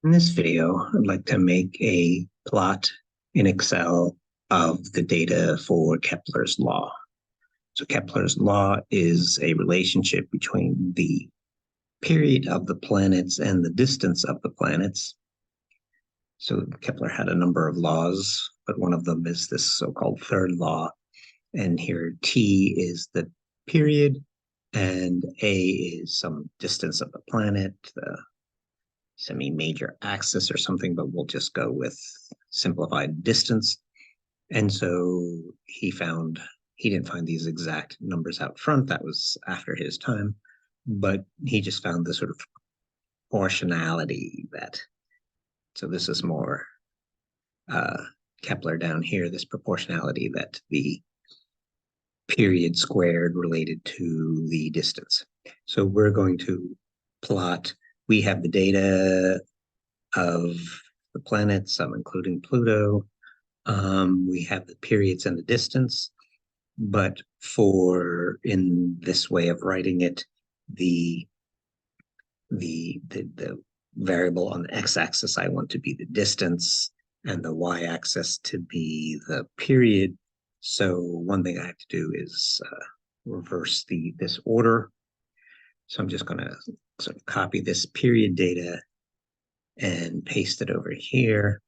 In this video, I'd like to make a plot in Excel of the data for Kepler's law. So Kepler's law is a relationship between the period of the planets and the distance of the planets. So Kepler had a number of laws, but one of them is this so-called third law. And here T is the period and A is some distance of the planet, the semi-major axis or something, but we'll just go with simplified distance. And so he didn't find these exact numbers out front. That was after his time, but he just found this sort of proportionality so this is more Kepler down here, this proportionality that the period squared related to the distance. So we're going to plot, we have the data of the planets, including Pluto. We have the periods and the distance, but in this way of writing it, the variable on the x-axis I want to be the distance and the y-axis to be the period. So one thing I have to do is reverse this order. So I'm just going to sort of copy this period data and paste it over here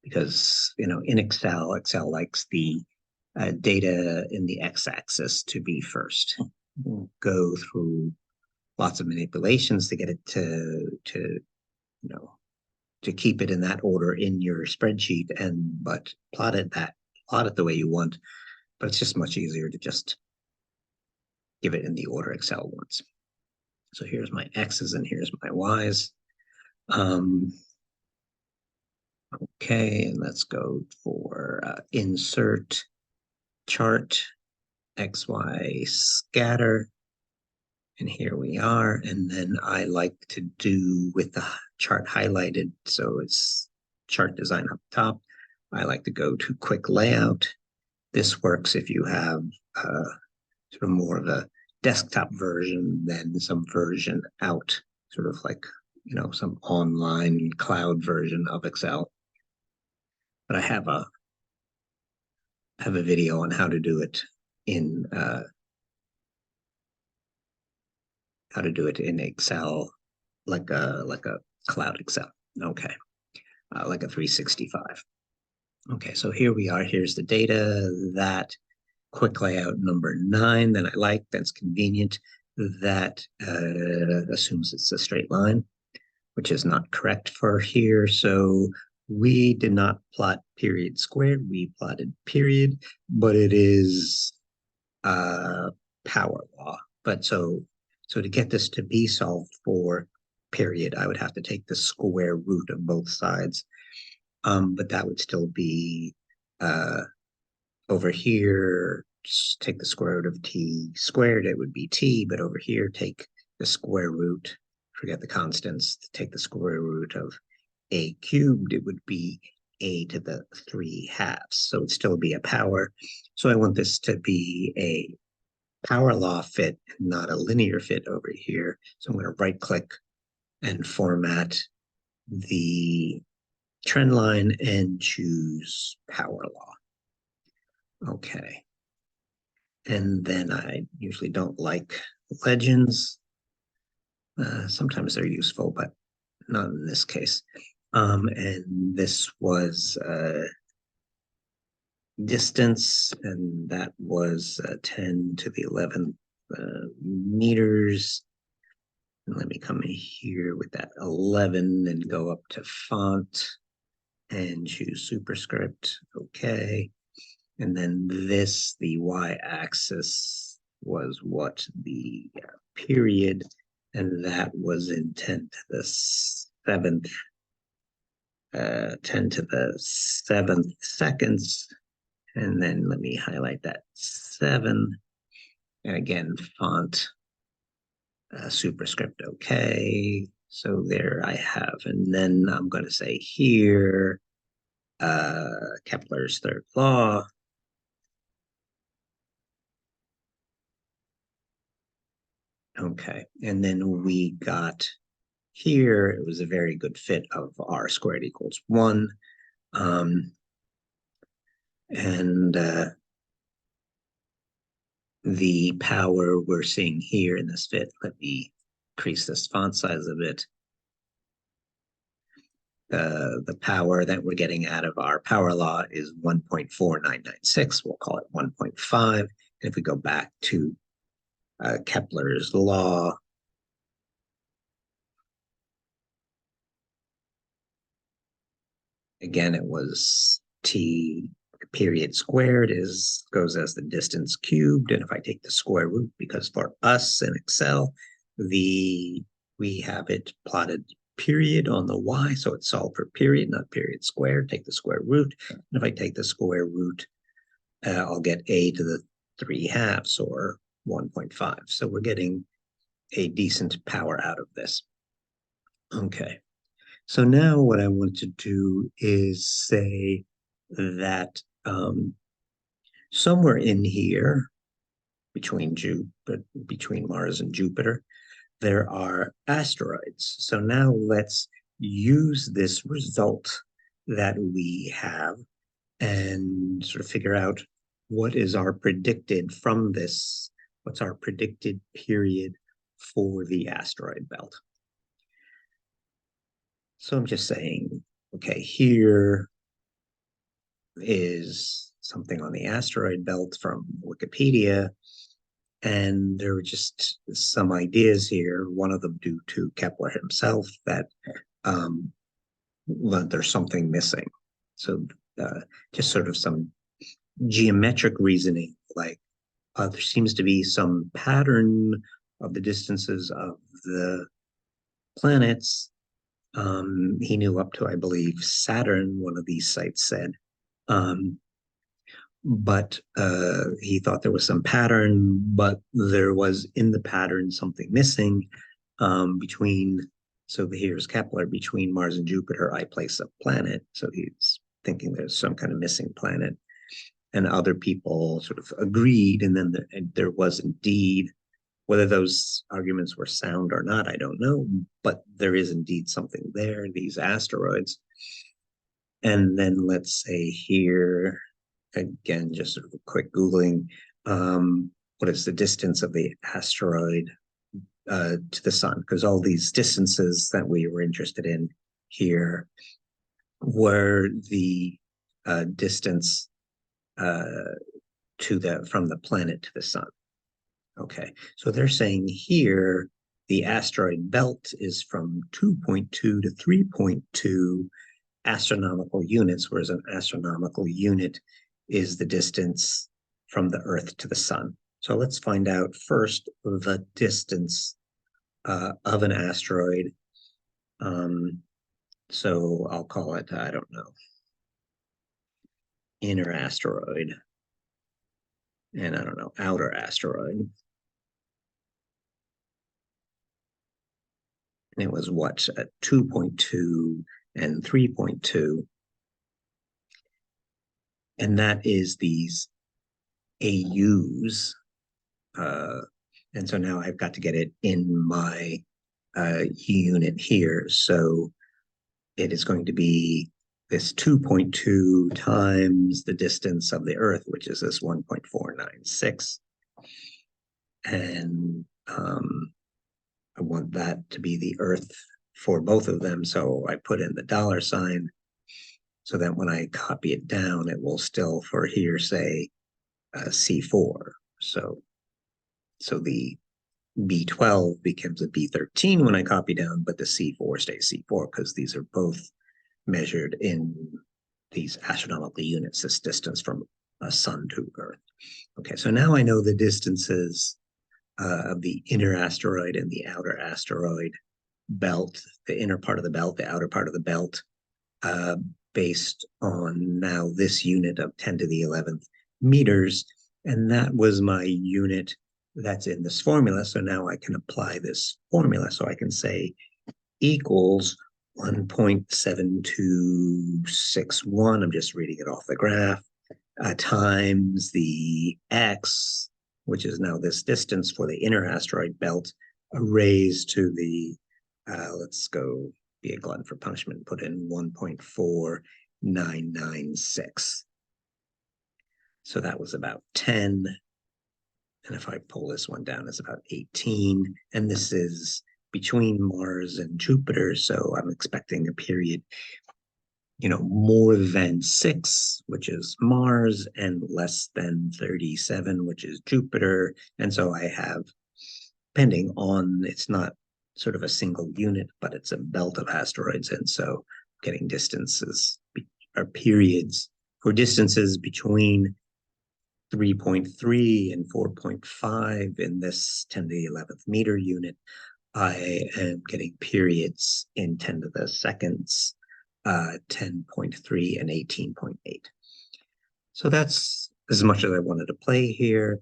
because, in Excel likes the data in the x-axis to be first. We'll go through lots of manipulations to get it to keep it in that order in your spreadsheet, but plot it the way you want. But it's just much easier to just give it in the order Excel wants. So here's my X's and here's my Y's. Okay, and let's go for insert chart XY scatter. And here we are. And then I like to do with the chart highlighted, so it's chart design up top. I like to go to quick layout. This works if you have sort of more of a desktop version than some version out, sort of like, some online cloud version of Excel. But I have a video on how to do it in Excel, like a cloud Excel. Okay, like a 365. Okay, so here we are. Here's the data. That quick layout number 9 that I like. That's convenient. That assumes it's a straight line, which is not correct for here. So we did not plot period squared. We plotted period, but it is Power Law. But so to get this to be solved for period, I would have to take the square root of both sides. But that would still be over here, just take the square root of t squared, it would be t, but over here, take the square root, forget the constants, take the square root of a cubed, it would be a to the 3/2. So it'd still be a power. So I want this to be a power law fit, not a linear fit over here. So I'm going to right click and format the trend line and choose power law. Okay. And then I usually don't like legends. Sometimes they're useful, but not in this case. And this was distance, and that was 10 to the 11th meters. And let me come in here with that 11 and go up to font and choose superscript. Okay. And then the y-axis was what the period, and that was in 10 to the 7th, 10 to the 7th seconds. And then let me highlight that 7. And again, font, superscript, okay. So there I have. And then I'm going to say here, Kepler's third law. Okay, and then we got here, it was a very good fit of r squared equals 1. And the power we're seeing here in this fit, let me increase this font size a bit. The power that we're getting out of our power law is 1.4996. We'll call it 1.5. And if we go back to Kepler's law, again, it was t period squared goes as the distance cubed. And if I take the square root, because for us in Excel, we have it plotted period on the y, so it's solved for period, not period squared. Take the square root. And if I take the square root, I'll get a to the 3/2, or 1.5. So we're getting a decent power out of this. Okay. So now what I want to do is say that somewhere in here, between Mars and Jupiter, there are asteroids. So now let's use this result that we have and sort of figure out what is our predicted from this, what's our predicted period for the asteroid belt. So I'm just saying, okay, here is something on the asteroid belt from Wikipedia, and there were just some ideas here, one of them due to Kepler himself, that there's something missing. So just sort of some geometric reasoning, like there seems to be some pattern of the distances of the planets. He knew up to, I believe, Saturn, one of these sites said. But he thought there was some pattern, but there was in the pattern something missing between, so here's Kepler, between Mars and Jupiter, I place a planet. So he's thinking there's some kind of missing planet. And other people sort of agreed, and then there was indeed, whether those arguments were sound or not, I don't know, but there is indeed something there, these asteroids. And then let's say here, again, just sort of a quick Googling, what is the distance of the asteroid to the sun? Because all these distances that we were interested in here were the distance from the planet to the sun. Okay, so they're saying here the asteroid belt is from 2.2 to 3.2 astronomical units, whereas an astronomical unit is the distance from the Earth to the sun. So let's find out first the distance of an asteroid. So I'll call it, I don't know, inner asteroid, and I don't know, outer asteroid. And it was what, 2.2 and 3.2. And that is these AUs. And so now I've got to get it in my unit here. So it is going to be this 2.2 times the distance of the Earth, which is this 1.496. And I want that to be the Earth for both of them. So I put in the $sign so that when I copy it down, it will still, for here, say C4. So the B12 becomes a B13 when I copy down, but the C4 stays C4 because these are both measured in these astronomical units, this distance from a sun to Earth. Okay, so now I know the distances of the inner asteroid and the outer asteroid belt, the inner part of the belt, the outer part of the belt, based on now this unit of 10 to the 11th meters. And that was my unit that's in this formula. So now I can apply this formula. So I can say equals 1.7261. I'm just reading it off the graph, times the x, which is now this distance for the inner asteroid belt, raised to the Let's go be a glutton for punishment, put in 1.4996. So that was about 10. And if I pull this one down, it's about 18. And this is between Mars and Jupiter. So I'm expecting a period, more than 6, which is Mars, and less than 37, which is Jupiter. And so I have, depending on, it's not sort of a single unit, but it's a belt of asteroids. And so getting distances or periods for distances between 3.3 and 4.5 in this 10 to the 11th meter unit. I am getting periods in 10 to the seconds, 10.3 and 18.8. So that's as much as I wanted to play here.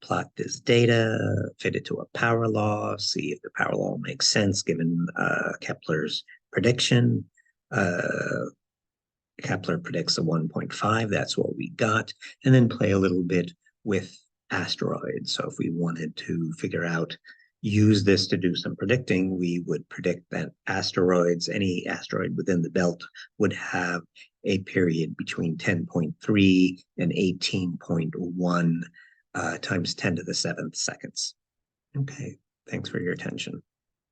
Plot this data, fit it to a power law, see if the power law makes sense given Kepler's prediction. Kepler predicts a 1.5, that's what we got, and then play a little bit with asteroids. So if we wanted to figure out, use this to do some predicting, we would predict that asteroids, any asteroid within the belt, would have a period between 10.3 and 18.1 times 10 to the 7th seconds. Okay, thanks for your attention.